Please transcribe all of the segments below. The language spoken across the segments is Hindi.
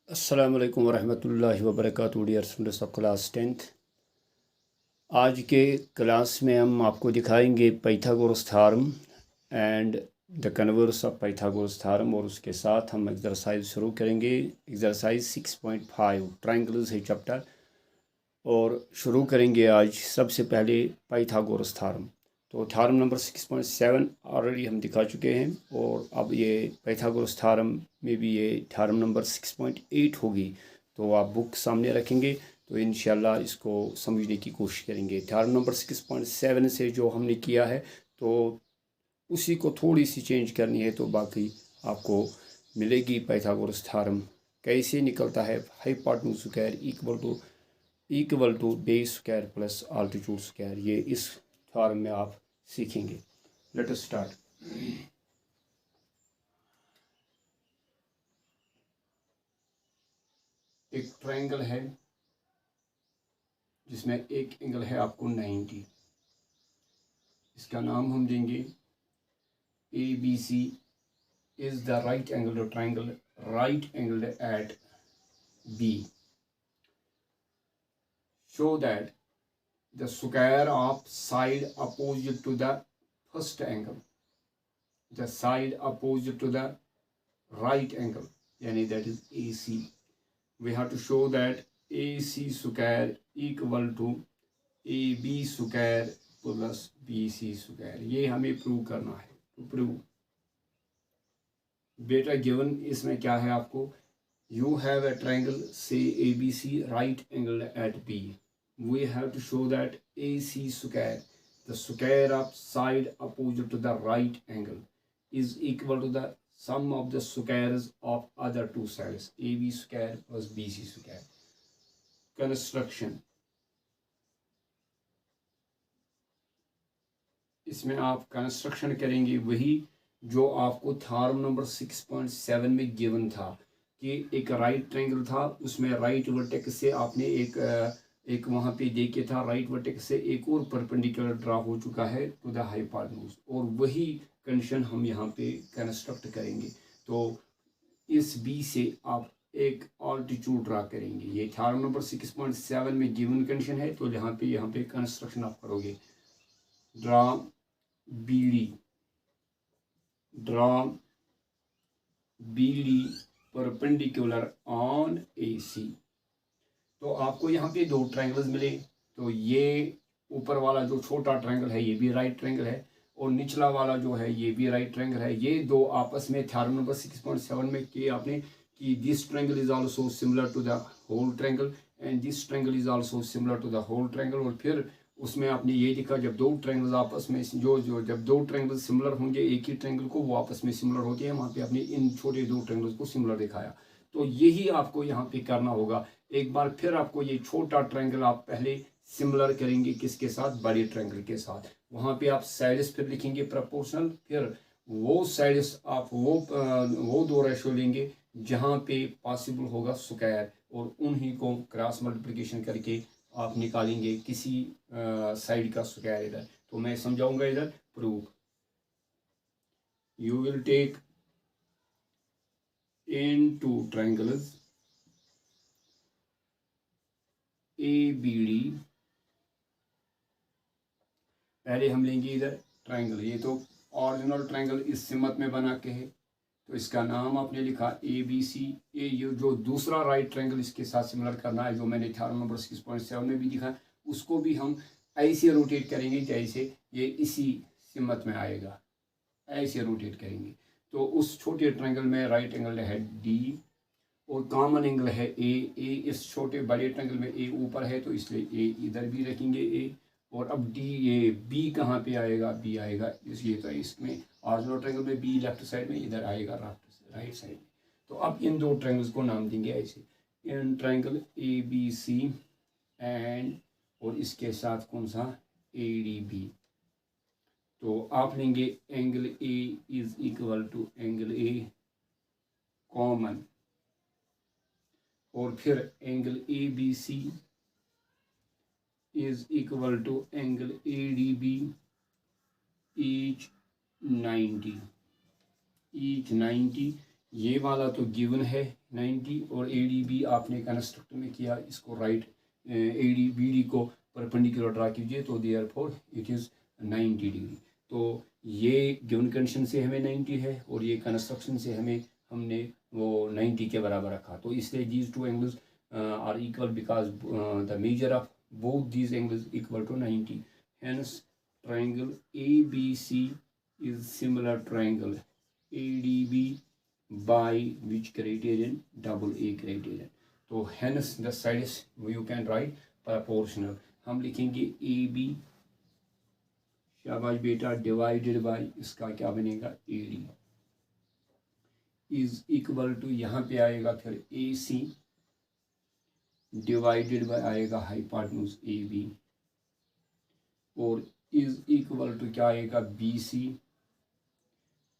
अस्सलाम वालेकुम वरहमतुल्लाहि वबरकातुहू। Dear students of class 10th, आज के क्लास में हम आपको दिखाएंगे Pythagoras theorem and the converse of Pythagoras theorem, और उसके साथ हम एक्सरसाइज शुरू करेंगे। एक्सरसाइज 6.5 ट्रायंगल्स है चैप्टर, और शुरू करेंगे आज सबसे पहले पाइथागोरस थ्योरम। तो थ्योरम नंबर 6.7 ऑलरेडी हम दिखा चुके हैं, और अब ये पाइथागोरस थ्योरम में भी ये थ्योरम नंबर 6.8 होगी। तो आप बुक सामने रखेंगे तो इंशाल्लाह इसको समझने की कोशिश करेंगे। थ्योरम नंबर 6.7 से जो हमने किया है तो उसी को थोड़ी सी चेंज करनी है, तो बाकी आपको मिलेगी। पाइथागोरस थ्योरम कैसे निकलता है, hypotenuse square equal to base square plus altitude square, ये इस थ्योरम में आप सीखेंगे। Let us start. एक ट्रायंगल है जिसमें एक एंगल है आपको 90। इसका नाम हम देंगे ABC is the right angled triangle, right angled at B. Show that the square of side opposite to the first angle, the side opposite to the right angle, yani that is AC. We have to show that AC square equal to AB square plus BC square. ये हमें प्रूव करना है। तो प्रूव बेटा गिवन इसमें क्या है आपको, you have a triangle say ABC right angle at B. We have to show that AC square, the square of side opposite to the right angle, is equal to the sum of the squares of other two sides, AB square plus BC square. Construction, इसमें आप कंस्ट्रक्शन करेंगे वही जो आपको थ्योरम नंबर 6.7 में गिवन था कि एक राइट ट्रायंगल था, उसमें राइट वर्टेक्स से आपने एक वहाँ पे देखे था, राइट वर्टेक्स से एक और परपेंडिकुलर ड्रा हो चुका है टू द हाइपोटेन्यूज, और वही कंडीशन हम यहाँ पे कंस्ट्रक्ट करेंगे। तो इस बी से आप एक ऑल्टीट्यूड ड्रा करेंगे। ये थ्योरम नंबर 6.7 में गिवन कंडीशन है, तो यहाँ पे कंस्ट्रक्शन आप करोगे। Draw BD, draw BD perpendicular on AC। तो आपको यहाँ पे दो ट्रायंगल्स मिले। तो ये ऊपर वाला जो छोटा ट्रायंगल है ये भी राइट ट्रायंगल है, और निचला वाला जो है ये भी राइट ट्रायंगल है। ये दो आपस में थ्योरम नंबर 6.7 में कि आपने कि this triangle is also similar to the whole triangle and this triangle is also similar to the whole triangle. और फिर उसमें आपने ये लिखा जब दो ट्रायंगल्स आपस में जब दो ट्रायंगल्स सिमिलर होंगे एक ही ट्रायंगल को, वो आपस में सिमिलर होते हैं, वहाँ पे आपने इन छोटे दो ट्रायंगल्स को सिमिलर दिखाया। तो यही आपको यहाँ पे करना होगा। एक बार फिर आपको ये छोटा ट्रायंगल आप पहले सिमिलर करेंगे किसके साथ, बड़े ट्रायंगल के साथ। वहाँ पे आप साइड्स फिर लिखेंगे प्रोपोर्शनल, फिर वो साइड्स आप वो दो रेशो लेंगे जहाँ पे पॉसिबल होगा स्क्वायर, और उन्हीं को क्रॉस मल्टीप्लिकेशन करके आप निकालेंगे किसी साइड का स्क्वायर इधर। तो मैं समझाऊंगा इधर proof. You will take in two triangles ABD, पहले हम लेंगे इधर ट्रायंगल, ये तो ओरिजिनल ट्रायंगल इस सिमत में बना के है, तो इसका नाम आपने लिखा ABC। ये जो दूसरा राइट ट्रायंगल इसके साथ सिमिलर करना है, जो मैंने थ्योरम नंबर 6.7 में भी दिखा, उसको भी हम ऐसे रोटेट करेंगे जैसे ये इसी सिमत में आएगा, ऐसे रोटेट करेंगे। तो उस छोटे ट्रायंगल में राइट एंगल है D, और कॉमन एंगल है A। इस छोटे बड़े ट्रायंगल में A ऊपर है, तो इसलिए A इधर भी रखेंगे A। और अब D, ये B कहाँ पे आएगा, B आएगा इसलिए, तो इसमें ऑरिजिनल ट्रायंगल में B लेफ्ट साइड में, इधर आएगा राइट साइड में। तो अब इन दो ट्रायंगल्स को नाम देंगे ऐसे, इन ट्रायंगल ABC एंड, और इसके साथ कौन सा, ADB। तो आप लेंगे angle A is equal to angle A common, और फिर angle ABC is equal to angle ADB each 90, ये वाला तो गिवन है 90 और ए डी बी आपने कंस्ट्रक्ट में किया, इसको right A D B D को परपेंडिकुलर ड्रा कीजिए तो देयरफॉर इट इज़ 90 डिग्री। तो ये गिवन कंडीशन से हमें 90 है और ये कंस्ट्रक्शन से हमने वो 90 के बराबर रखा। तो इसलिए these two angles are equal because the measure of both these angles equal to 90. Hence triangle ABC is similar triangle ADB by which criterion? double A criterion. तो hence the sides you can write proportional. हम लिखेंगे AB, शाबाश बेटा, डिवाइडेड बाय इसका क्या बनेगा AD इज इक्वल टू, यहाँ पे आएगा फिर AC डिवाइडेड बाय आएगा हाइपोटेन्यूज AB और इज इक्वल टू क्या आएगा BC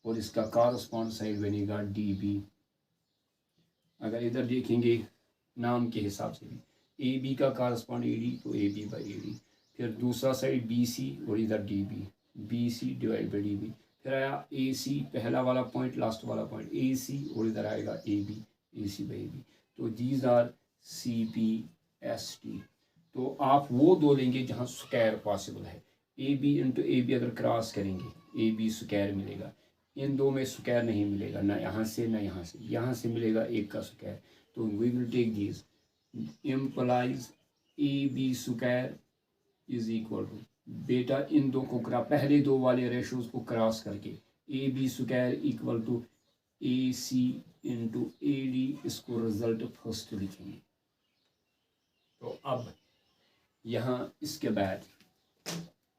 और इसका कॉरस्पॉन्ड साइड बनेगा DB। अगर इधर देखेंगे नाम के हिसाब से भी AB का कॉरस्पॉन्ड AD तो AB बाई AD, फिर दूसरा साइड BC और इधर DB, BC divide by DB, फिर आया AC पहला वाला पॉइंट लास्ट वाला पॉइंट AC और इधर आएगा AB, AC बाई AB। तो दीज आर CPST। तो आप वो दो लेंगे जहाँ स्क्वायर पॉसिबल है। AB इंटू AB अगर क्रॉस करेंगे AB स्क्वायर मिलेगा, इन दो में स्क्वायर नहीं मिलेगा, ना यहाँ से ना यहाँ से मिलेगा एक का स्क्वायर। तो we will take this implies AB square is equal to, बेटा इन दो को पहले दो वाले रेशोज को क्रॉस करके AB square equal to AC into AD, इसको रिजल्ट फर्स्ट लिखेंगे। तो अब यहाँ इसके बाद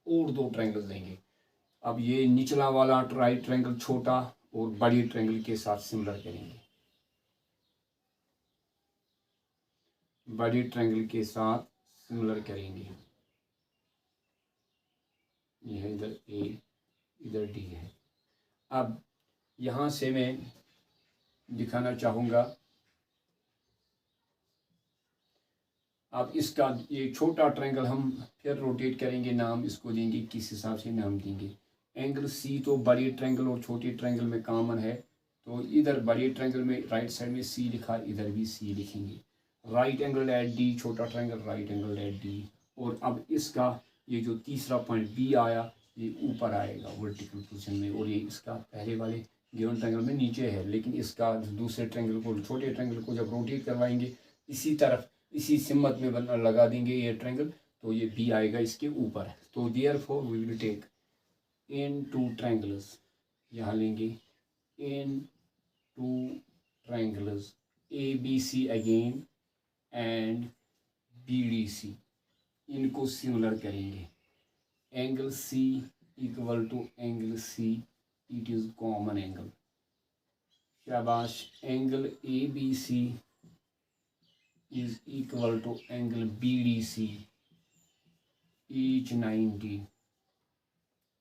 और दो ट्रायंगल देंगे। अब ये निचला वाला राइट ट्रायंगल छोटा और बड़ी ट्रायंगल के साथ सिमिलर करेंगे, बड़ी ट्रायंगल के साथ सिमिलर करेंगे। यह इधर A इधर D है। अब यहाँ से मैं दिखाना चाहूँगा, अब इसका ये छोटा ट्रायंगल हम फिर रोटेट करेंगे, नाम इसको देंगे, किस हिसाब से नाम देंगे। एंगल C तो बड़ी ट्रायंगल और छोटी ट्रायंगल में कॉमन है, तो इधर बड़ी ट्रायंगल में राइट साइड में C लिखा, इधर भी C लिखेंगे। राइट एंगल एट D, छोटा triangle right angle at D। और अब इसका ये जो तीसरा पॉइंट B आया ये ऊपर आएगा वर्टिकल पोजीशन में, और ये इसका पहले वाले गिवन ट्रायंगल में नीचे है, लेकिन इसका दूसरे ट्रायंगल को, छोटे ट्रायंगल को जब रोटेट करवाएंगे इसी तरफ इसी सिम्मत में लगा देंगे ये ट्रायंगल, तो ये B आएगा इसके ऊपर। तो therefore we will take in two triangles, यहाँ लेंगे in two triangles ABC again and BDC, इनको सिमिलर करेंगे। Angle C equal to angle C, it is common angle, शाबाश। Angle ABC is equal to angle BDC, each 90,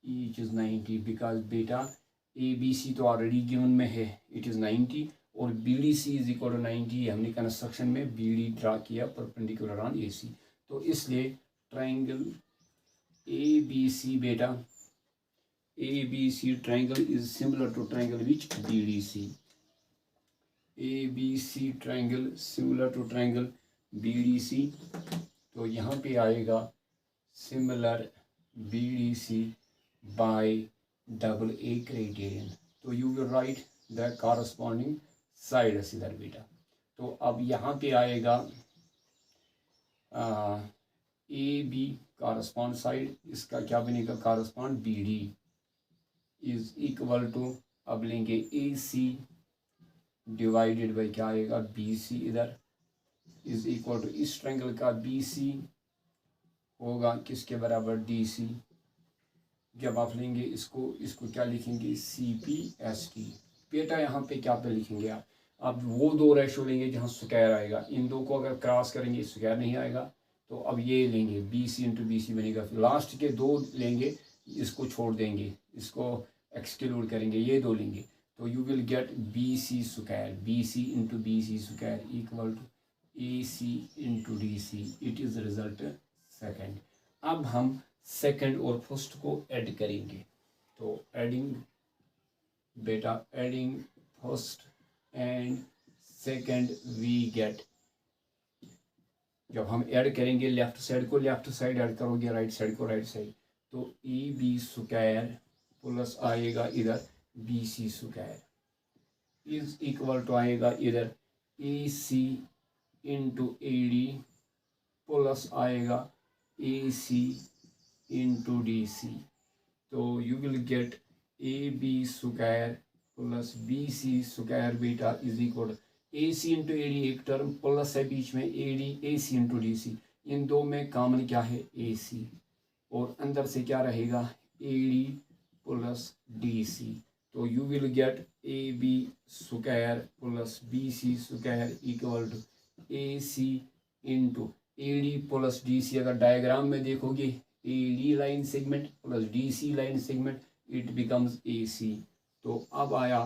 each is 90 because beta ABC तो ऑलरेडी गिवन में है, इट इज़ 90 और BDC इज इक्वल टू 90, हमने कंस्ट्रक्शन में BD ड्रा किया परपेंडिकुलर ऑन AC। तो इसलिए ट्रायंगल ABC बेटा, ABC triangle is similar to triangle which BDC, ABC triangle similar to triangle BDC। तो यहाँ पे आएगा similar BDC by double A criterion. तो you will write the corresponding side इधर बेटा। तो अब यहाँ पे आएगा AB कॉरस्पॉन्ड साइड, इसका क्या बनेगा correspond BD is equal to, अब लेंगे AC डिवाइडेड बाई क्या आएगा BC इधर इज इक्वल टू, इस ट्रायंगल का BC होगा किसके बराबर DC। जब आप लेंगे इसको क्या लिखेंगे CPST। बेटा यहाँ पे क्या पे लिखेंगे आप, अब वो दो रेशो लेंगे जहाँ स्क्वायर आएगा, इन दो को अगर क्रॉस करेंगे स्क्वायर नहीं आएगा, तो अब ये लेंगे BC इंटू BC बनेगा, फिर लास्ट के दो लेंगे, इसको छोड़ देंगे, इसको एक्सक्लूड करेंगे, ये दो लेंगे, तो you will get BC square, BC into BC square equal to AC into DC, it is result second. अब हम सेकंड और फर्स्ट को ऐड करेंगे, तो एडिंग बेटा, adding first and second we get, जब हम ऐड करेंगे लेफ्ट साइड को लेफ्ट साइड ऐड करोगे राइट साइड को राइट साइड, तो ए बी स्क्वायर प्लस आएगा इधर B C square is equal to आएगा इधर A C into A D plus आएगा A C into D C. तो you will get A B square plus B C square बेटा is equal A C into A D, एक टर्म प्लस है बीच में A D A C into D C, इन दो में कॉमन क्या है ए सी, और अंदर से क्या रहेगा A D plus D C. तो you will get A B square plus B C square equal to A C into A D plus D C. अगर डायग्राम में देखोगे A D line segment plus D C line segment, it becomes A C. तो अब आया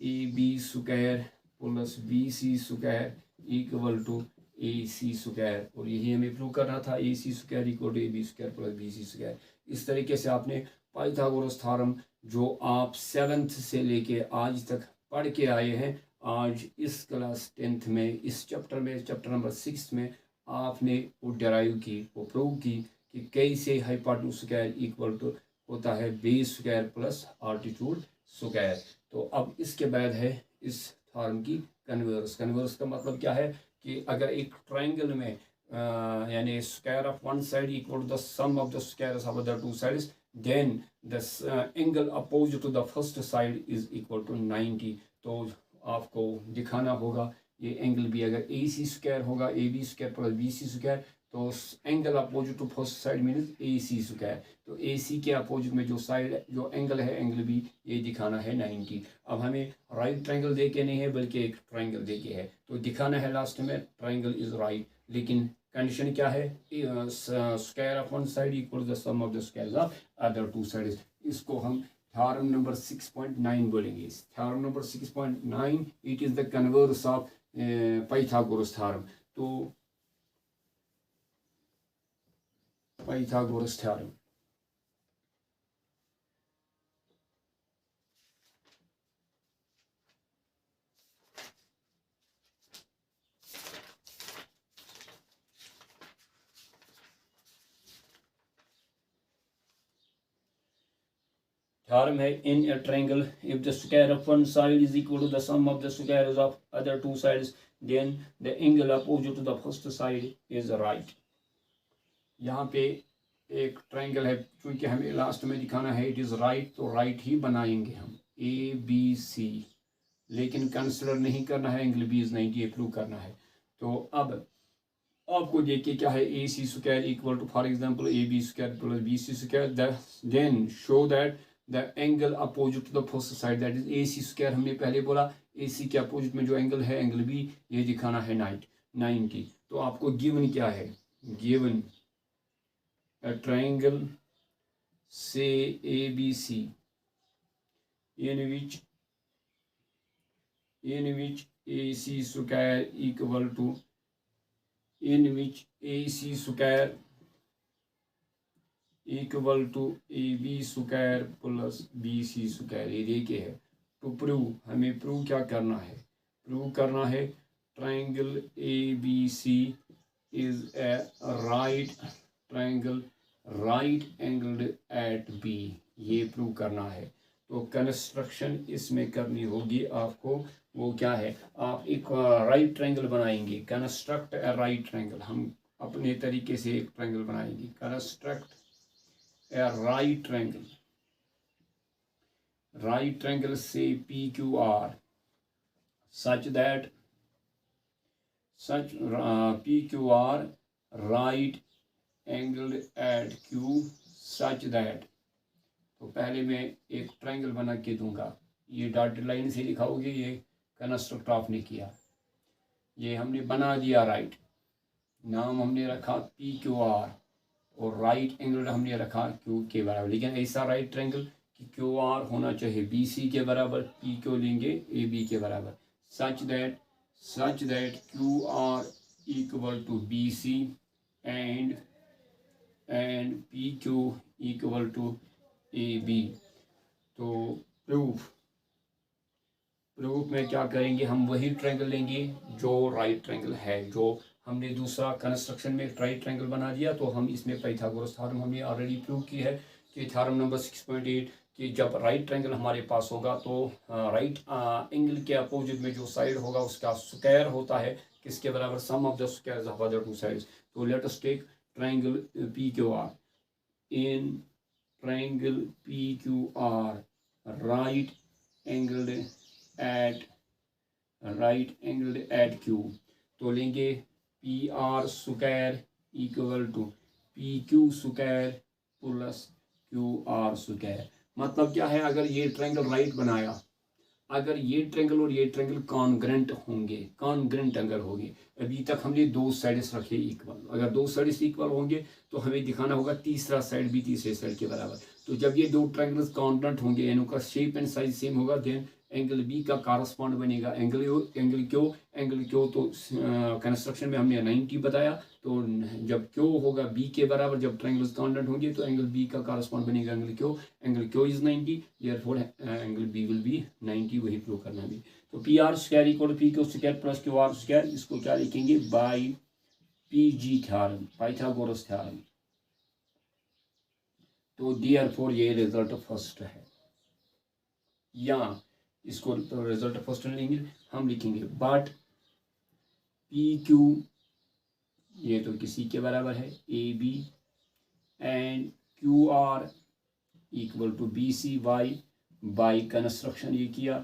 A B square plus B C square equal to A C square, और यही हमें प्रूव करना था, A C square equal to A B square plus B C square. इस तरीके से आपने पाइथागोरस थ्योरम जो आप 7th से लेके आज तक पढ़ के आए हैं, आज इस क्लास 10th में इस चैप्टर में चैप्टर नंबर 6 में आपने वो डेराइव की, वो प्रूव की कि कैसे हाइपोटेन्यूज स्क्वायर इक्वल टू होता है base square plus altitude square. तो अब इसके बाद है इस थ्योरम की कन्वर्स। कन्वर्स का मतलब क्या है कि अगर एक ट्रायंगल में यानी square of one side equal to the sum of the squares of the two sides, then the angle opposite to the first side is equal to 90। तो आपको दिखाना होगा ये एंगल भी अगर ए सी स्क्वायर होगा A B square plus B C square, तो angle opposite to first side means A C square. तो ए सी के अपोजिट में जो साइड जो एंगल है एंगल भी ये दिखाना है 90। अब हमें राइट ट्रायंगल दे के नहीं है बल्कि एक ट्रायंगल दे के है, तो दिखाना है लास्ट में ट्रायंगल इज राइट, लेकिन कंडीशन क्या है square of one side equal the sum of the squares of other two sides. इसको हम थ्योरम नंबर 6.9 बोलेंगे। Theorem number 6.9 it is the converse of Pythagoras theorem. तो पाइथागोरस थ्योरम, थ्योरम है in a triangle if the square of one side is equal to the sum of the squares of other two sides then the angle opposite to the first side is right। यहाँ पे एक ट्रायंगल है, क्योंकि हमें लास्ट में दिखाना है इट इज राइट, तो राइट ही बनाएंगे हम ए बी सी, लेकिन कंसिडर नहीं करना है एंगल बी इज 90, ये प्रूव करना है। तो अब आपको देखिए क्या है A C square equal to for example A B square plus B C square, then show that the angle opposite to the first side that is A C square. हमने पहले बोला ए सी के अपोजिट में जो एंगल है एंगल बी, ये दिखाना है 90। तो आपको गिवन क्या है, given a triangle say ABC in which AC square equal to AC square equal to AB square plus BC square. ये देखिए है टू प्रूव, हमें प्रूव क्या करना है, प्रूव करना है triangle ABC is a right triangle right angled eight B, ये प्रूव करना है। तो कंस्ट्रक्शन इसमें करनी होगी आपको, वो क्या है, आप एक राइट ट्रायंगल बनाएंगे, कंस्ट्रक्ट ए राइट ट्रायंगल। हम अपने तरीके से एक ट्रायंगल बनाएंगे, कंस्ट्रक्ट ए राइट ट्रायंगल से PQR such that PQR right angled at Q such that, तो पहले मैं एक ट्रायंगल बना के दूंगा, ये डॉटेड लाइन से लिखाओगे, ये कंस्ट्रक्ट आपने किया, ये हमने बना दिया राइट, नाम हमने रखा PQR और राइट एंगल हमने रखा Q के बराबर, लेकिन ऐसा राइट ट्रायंगल कि QR होना चाहिए BC के बराबर, PQ लेंगे AB के बराबर, such that QR equal to BC and PQ equal to AB। तो प्रूफ में क्या करेंगे, हम वही ट्रायंगल लेंगे जो राइट ट्रायंगल है। जो हमने दूसरा कंस्ट्रक्शन में राइट ट्रायंगल बना दिया, तो हम इसमें पाइथागोरस थ्योरम हमने ऑलरेडी प्रूव की है कि थ्योरम नंबर 6.8 कि जब राइट ट्रायंगल हमारे पास होगा तो राइट एंगल के अपोजिट में जो साइड होगा उसका स्क्वायर होता है किसके बराबर, sum of the squares of other two sides. तो let us take triangle PQR। In triangle PQR right angled at Q, तो लेंगे PR square equal to PQ square plus QR square. मतलब क्या है, अगर ये ट्रायंगल राइट बनाया, अगर ये ट्रायंगल और ये ट्रायंगल कॉन्ग्रेंट होंगे, कॉन्ग्रेंट अगर होंगे, अभी तक हमने दो साइड्स रखे इक्वल, अगर दो साइड्स इक्वल होंगे तो हमें दिखाना होगा तीसरा साइड भी तीसरे साइड के बराबर। तो जब ये दो ट्रायंगल्स कॉन्ग्रेंट होंगे यानी उनका शेप एंड साइज सेम होगा, देन एंगल बी का कारस्पॉन्ड बनेगा एंगल क्यू। तो कंस्ट्रक्शन में हमने 90 बताया, तो जब क्यू होगा बी के बराबर, जब ट्रायंगल्स कॉन्ग्रेंट होंगे तो एंगल बी का कारस्पॉन्ड बनेगा angle Q is 90, therefore angle B will be 90। वही प्रूव करना भी। तो P R square equal P Q square plus Q R square, इसको क्या लिखेंगे, by PG theorem, Pythagoras theorem. तो देयरफॉर ये रिजल्ट फर्स्ट है, या इसको रिजल्ट फर्स्ट लेंगे, हम लिखेंगे बट PQ ये तो किसी के बराबर है AB and QR equal to BCY by construction ये किया।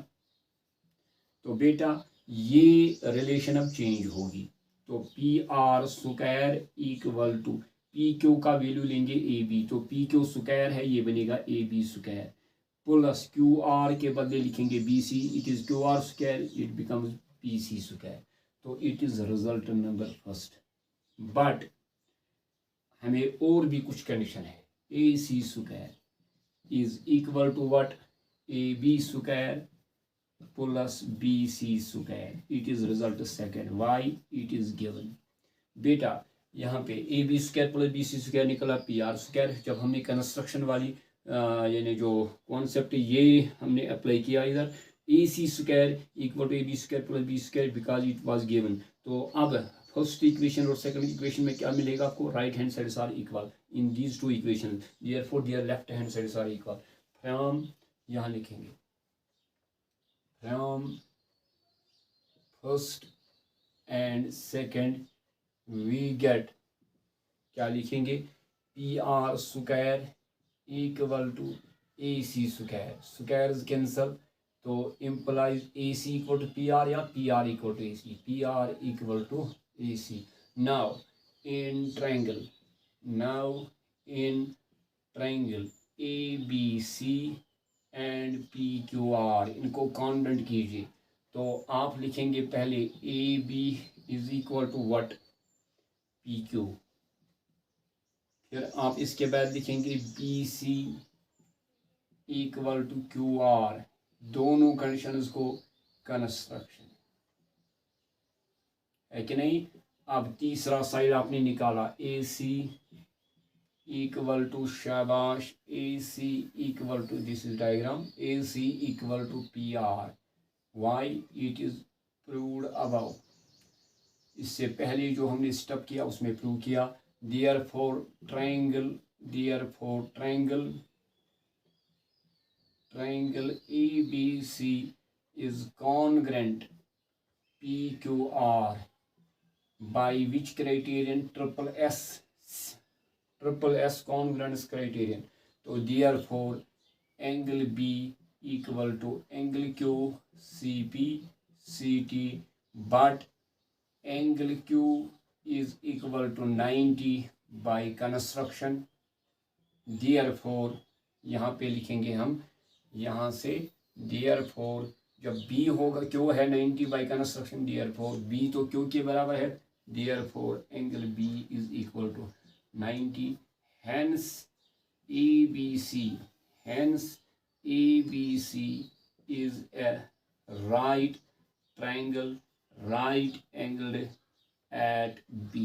तो बेटा ये रिलेशन अब चेंज होगी, तो PR square equal to PQ का वैल्यू लेंगे AB, तो PQ स्क्वायर है ये बनेगा AB स्क्वायर प्लस QR के बदले लिखेंगे BC, it is QR square, it becomes BC square. तो it is result number first. But हमें और भी कुछ कंडीशन है, AC square is equal to what, AB square plus BC square, it is result second. Why, it is given. बेटा यहाँ पे AB square plus BC square निकला PR स्क्वायर। जब हमने कंस्ट्रक्शन वाली यानी जो कॉन्सेप्ट ये हमने अप्लाई किया इधर, AC square equal to AB square plus B square because it was given. तो अब फर्स्ट इक्वेशन और सेकंड इक्वेशन में क्या मिलेगा आपको, right hand sides are equal in these two equation, therefore their left hand sides are equal. From यहाँ लिखेंगे from first and second we get, क्या लिखेंगे, PR square equal to AC square, square cancel, तो implies AC equal to PR या PR equal to AC, PR equal to AC। Now in triangle ABC and PQR इनको कॉन्ग्रेंट कीजिए। तो आप लिखेंगे पहले AB is equal to what, PQ, फिर आप इसके बाद लिखेंगे BC इक्वल टू QR, दोनों कंडीशंस को कंस्ट्रक्शन है कि नहीं। अब तीसरा साइड आपने निकाला AC इक्वल टू, शाबाश, AC equal to, this is diagram, AC equal to PR। Why, it is proved above. इससे पहले जो हमने स्टेप किया उसमें प्रूव किया। therefore triangle ABC is congruent PQR by which criterion, triple S congruence criterion। तो therefore angle B equal to angle Q CP CT, but angle Q is equal to 90 by construction। therefore यहाँ पे लिखेंगे हम यहाँ से, therefore जब B होगा, Q है 90 by construction, therefore B तो Q के बराबर है, therefore angle B is equal to 90, hence ABC is a right triangle, right angled at B।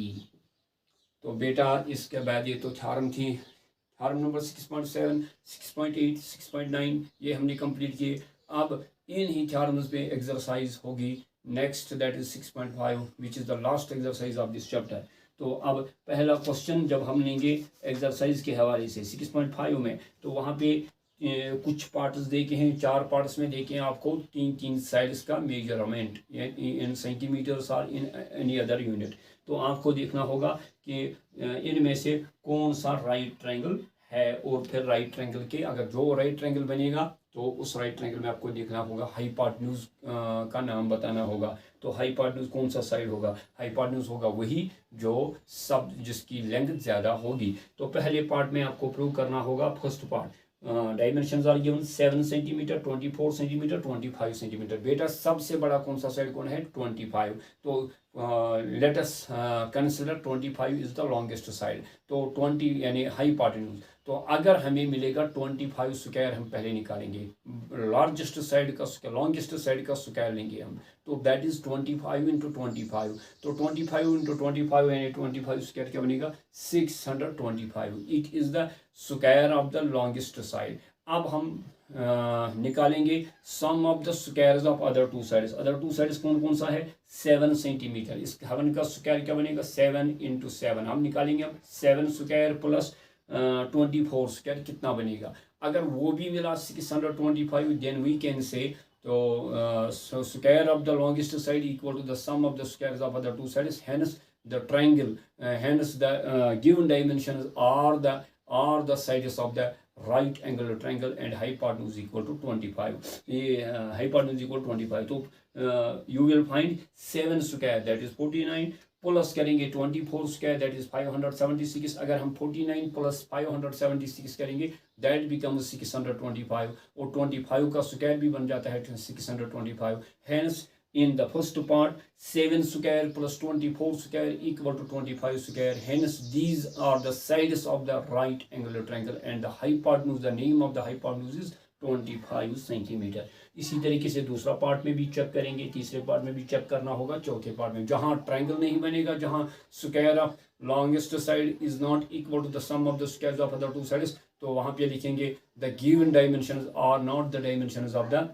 तो बेटा इसके बाद ये तो थ्योरम थी, थ्योरम नंबर 6.7, 6.8, 6.9 ये हमने कंप्लीट किए। अब इन ही थ्योरम्स पे एक्सरसाइज होगी next, that is 6.5 which is the last exercise of this chapter. तो अब पहला क्वेश्चन जब हम लेंगे एक्सरसाइज के हवाले से 6.5 में, तो वहाँ पे कुछ पार्ट्स देखे हैं, 4 पार्ट्स में देखे हैं आपको 3 साइड्स का मेजरमेंट इन सेंटीमीटर्स और इन एनी अदर यूनिट। तो आपको देखना होगा कि इनमें से कौन सा राइट ट्रायंगल है, और फिर राइट ट्रायंगल के अगर जो राइट ट्रायंगल बनेगा तो उस राइट ट्रायंगल में आपको देखना होगा हाइपोटेन्यूज का नाम बताना होगा। तो हाइपोटेन्यूज कौन सा साइड होगा? हाइपोटेन्यूज होगा वही जो सब जिसकी लेंथ ज़्यादा होगी। तो पहले पार्ट में आपको प्रूव करना होगा first part, dimensions are given 7 centimetre, 24 centimetre, 25 centimetre. बेटा सबसे बड़ा कौन सा साइड कौन है? 25। तो let us consider 25 is the longest side. तो 20 यानी हाइपोटेन्यूज। तो अगर हमें मिलेगा 25 स्क्वायर, हम पहले निकालेंगे लार्जेस्ट साइड का स्क्वायर, लॉन्गेस्ट साइड का स्क्वायर लेंगे हम। तो दैट इज 25 इंटू 25। तो 25 इंटू 25 यानी 25 स्क्वायर क्या बनेगा? 625। It is the square of the longest side. अब हम निकालेंगे sum of the squares of other two sides. Other two sides कौन कौन सा है? 7 सेंटीमीटर। इस हवन का स्क्वायर क्या बनेगा? 7 इंटू 7 हम निकालेंगे। अब 7 स्क्वायर प्लस 24 स्क्वायर कितना बनेगा? अगर वो भी मिला 625, देन वी कैन से तो square of the longest side equal to the sum of the squares of other two sides, hence the triangle, hence the given dimensions are the sides of the right angle triangle and hypotenuse equal to 25. ये hypotenuse equal to 25. तो you will find 7 square that is 49 plus करेंगे 24 स्क्वायर दैट इज 576। अगर हम 49 प्लस 576 करेंगे दैट बिकम्स 625, और 25 का स्क्वायर भी बन जाता है 625। Hence in the first part 7 square plus 24 square equal to 25 square. Hence these are the sides of the right angular triangle and the hypotenuse, the name of the hypotenuse is 25 centimetre. इसी तरीके से दूसरा पार्ट में भी चेक करेंगे, तीसरे पार्ट में भी चेक करना होगा, चौथे पार्ट में जहां ट्रायंगल नहीं बनेगा, जहां square of longest side is not equal to the sum of the squares of other two sides, तो वहां पे लिखेंगे the given dimensions are not the dimensions of the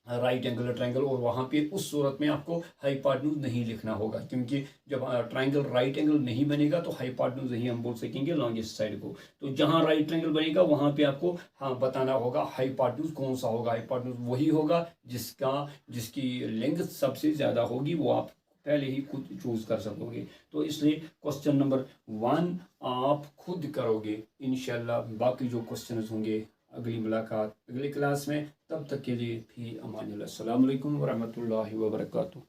right angular triangle, और वहाँ पे उस सूरत में आपको हाइपोटेन्यूज नहीं लिखना होगा, क्योंकि जब ट्रायंगल राइट एंगल नहीं बनेगा तो हाइपोटेन्यूज नहीं हम बोल सकेंगे लॉन्गेस्ट साइड को। तो जहाँ राइट ट्रायंगल बनेगा वहाँ पे आपको बताना होगा हाइपोटेन्यूज कौन सा होगा। हाइपोटेन्यूज वही होगा जिसकी लेंथ सबसे ज़्यादा होगी, वो आप पहले ही खुद चूज कर सकोगे। तो इसलिए क्वेश्चन नंबर 1 आप खुद करोगे इंशाल्लाह। बाकी जो क्वेश्चन होंगे अगली मुलाकात अगली क्लास में, तब तक के लिए भी अमान अल्लाह। अस्सलामु अलैकुम व रहमतुल्लाहि व बरकातुहू।